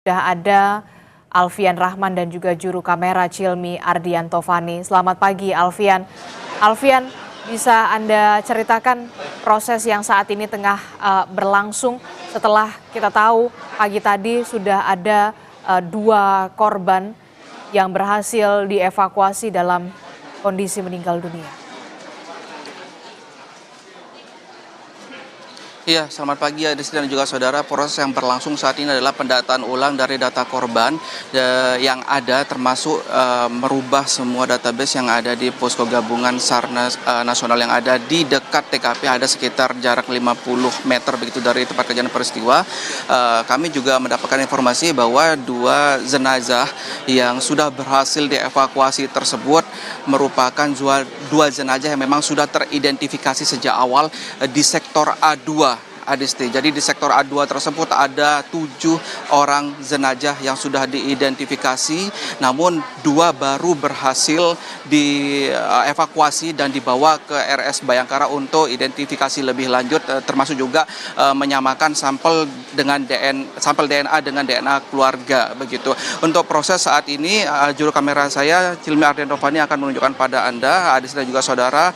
Sudah ada Alfian Rahman dan juga juru kamera Cilmi Ardianto Fani. Selamat pagi Alfian. Alfian, bisa Anda ceritakan proses yang saat ini tengah berlangsung setelah kita tahu pagi tadi sudah ada 2 korban yang berhasil dievakuasi dalam kondisi meninggal dunia. Iya, selamat pagi Adesti dan juga saudara. Proses yang berlangsung saat ini adalah pendataan ulang dari data korban yang ada, termasuk merubah semua database yang ada di posko gabungan SAR nasional yang ada di dekat TKP, ada sekitar jarak 50 meter begitu dari tempat kejadian peristiwa. Kami juga mendapatkan informasi bahwa 2 jenazah yang sudah berhasil dievakuasi tersebut merupakan 2 jenazah yang memang sudah teridentifikasi sejak awal di sektor A2. Adisti. Jadi di sektor A2 tersebut ada 7 orang jenazah yang sudah diidentifikasi, namun 2 baru berhasil dievakuasi dan dibawa ke RS Bayangkara untuk identifikasi lebih lanjut, termasuk juga menyamakan sampel DNA dengan DNA keluarga begitu. Untuk proses saat ini juru kamera saya Cilmi Ardianto Fani akan menunjukkan pada Anda, Adisti dan juga saudara,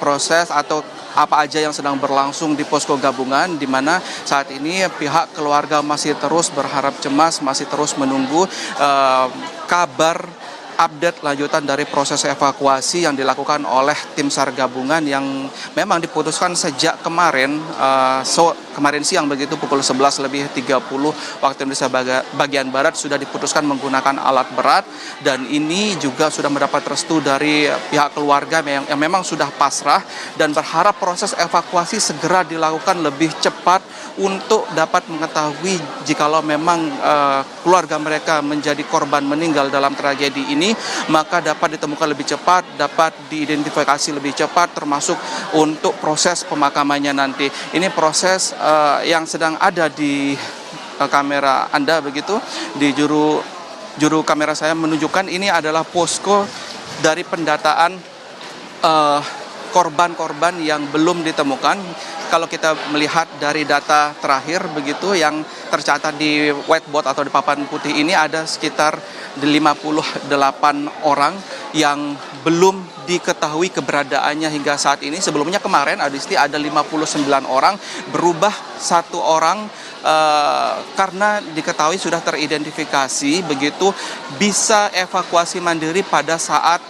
proses atau apa aja yang sedang berlangsung di posko gabungan, di mana saat ini pihak keluarga masih terus berharap cemas, masih terus menunggu kabar update lanjutan dari proses evakuasi yang dilakukan oleh tim SAR gabungan yang memang diputuskan sejak kemarin siang begitu pukul 11:30 waktu Indonesia bagian Barat sudah diputuskan menggunakan alat berat, dan ini juga sudah mendapat restu dari pihak keluarga yang memang sudah pasrah dan berharap proses evakuasi segera dilakukan lebih cepat untuk dapat mengetahui jikalau memang keluarga mereka menjadi korban meninggal dalam tragedi ini, maka dapat ditemukan lebih cepat, dapat diidentifikasi lebih cepat, termasuk untuk proses pemakamannya nanti. Ini proses yang sedang ada di kamera Anda begitu, di juru kamera saya menunjukkan ini adalah posko dari pendataan korban-korban yang belum ditemukan. Kalau kita melihat dari data terakhir begitu yang tercatat di whiteboard atau di papan putih ini, ada sekitar 58 orang yang belum diketahui keberadaannya hingga saat ini. Sebelumnya kemarin Adisti ada 59 orang, berubah 1 orang karena diketahui sudah teridentifikasi begitu, bisa evakuasi mandiri pada saat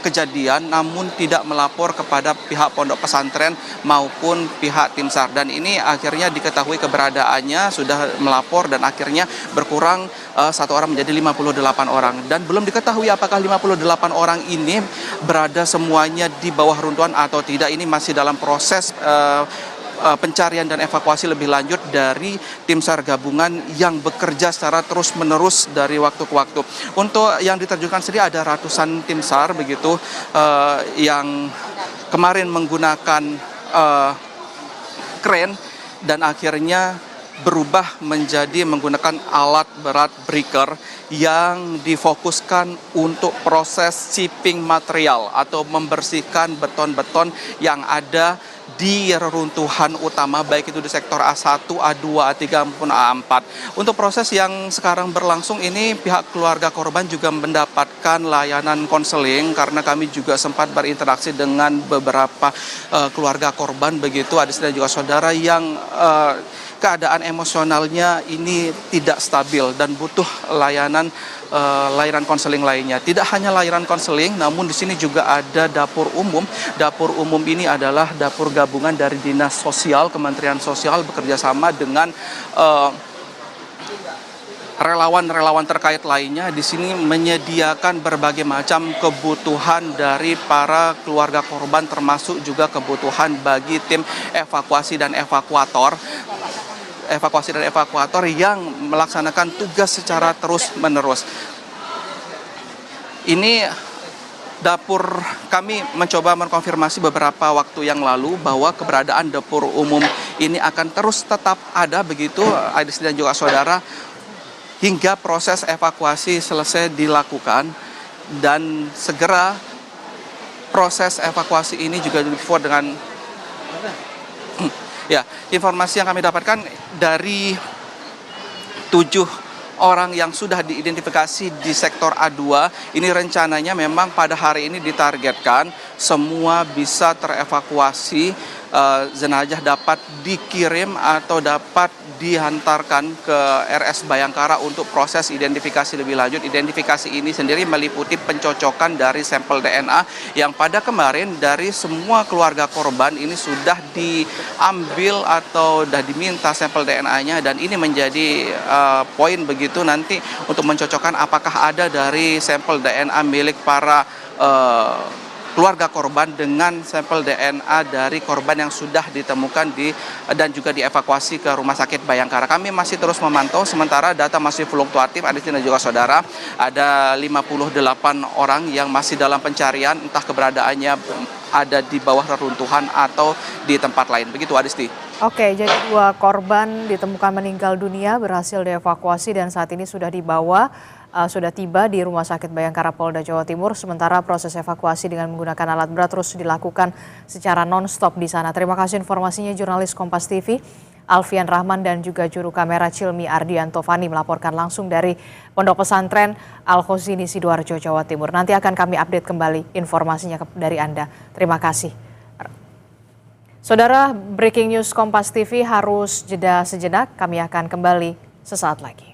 kejadian, namun tidak melapor kepada pihak pondok pesantren maupun pihak tim SAR, dan ini akhirnya diketahui keberadaannya, sudah melapor dan akhirnya berkurang 1 orang menjadi 58 orang, dan belum diketahui apakah 58 orang ini berada semuanya di bawah runtuhan atau tidak. Ini masih dalam proses pencarian dan evakuasi lebih lanjut dari tim SAR gabungan yang bekerja secara terus-menerus dari waktu ke waktu. Untuk yang diterjunkan sendiri ada ratusan tim SAR begitu yang kemarin menggunakan kren dan akhirnya berubah menjadi menggunakan alat berat breaker yang difokuskan untuk proses shipping material atau membersihkan beton-beton yang ada di reruntuhan utama, baik itu di sektor A1, A2, A3 maupun A4. Untuk proses yang sekarang berlangsung ini, pihak keluarga korban juga mendapatkan layanan konseling, karena kami juga sempat berinteraksi dengan beberapa keluarga korban begitu, Adis dan juga saudara, yang keadaan emosionalnya ini tidak stabil dan butuh layanan konseling lainnya. Tidak hanya layanan konseling, namun di sini juga ada dapur umum. Dapur umum ini adalah dapur gabungan dari Dinas Sosial, Kementerian Sosial bekerja sama dengan relawan-relawan terkait lainnya. Di sini menyediakan berbagai macam kebutuhan dari para keluarga korban, termasuk juga kebutuhan bagi tim evakuasi dan evakuator yang melaksanakan tugas secara terus-menerus. Ini dapur, kami mencoba mengkonfirmasi beberapa waktu yang lalu bahwa keberadaan dapur umum ini akan terus tetap ada begitu, Adis dan juga saudara, hingga proses evakuasi selesai dilakukan, dan segera proses evakuasi ini juga dilakukan dengan ya, informasi yang kami dapatkan dari 7 orang yang sudah diidentifikasi di sektor A2 ini rencananya memang pada hari ini ditargetkan semua bisa terevakuasi, jenazah dapat dikirim atau dapat dihantarkan ke RS Bayangkara untuk proses identifikasi lebih lanjut. Identifikasi ini sendiri meliputi pencocokan dari sampel DNA yang pada kemarin dari semua keluarga korban ini sudah diambil atau sudah diminta sampel DNA-nya, dan ini menjadi poin begitu nanti untuk mencocokkan apakah ada dari sampel DNA milik para keluarga korban dengan sampel DNA dari korban yang sudah ditemukan dan juga dievakuasi ke Rumah Sakit Bayangkara. Kami masih terus memantau, sementara data masih fluktuatif, Adisti dan juga saudara. Ada 58 orang yang masih dalam pencarian, entah keberadaannya ada di bawah reruntuhan atau di tempat lain. Begitu, Adisti. Oke, jadi 2 korban ditemukan meninggal dunia berhasil dievakuasi dan saat ini sudah sudah tiba di Rumah Sakit Bayangkara Polda Jawa Timur, sementara proses evakuasi dengan menggunakan alat berat terus dilakukan secara non-stop di sana. Terima kasih informasinya jurnalis Kompas TV, Alfian Rahman dan juga juru kamera Cilmi Ardianto Fani melaporkan langsung dari Pondok Pesantren Al-Khozini Sidoarjo, Jawa Timur. Nanti akan kami update kembali informasinya dari Anda. Terima kasih. Saudara, breaking news Kompas TV harus jeda sejenak, kami akan kembali sesaat lagi.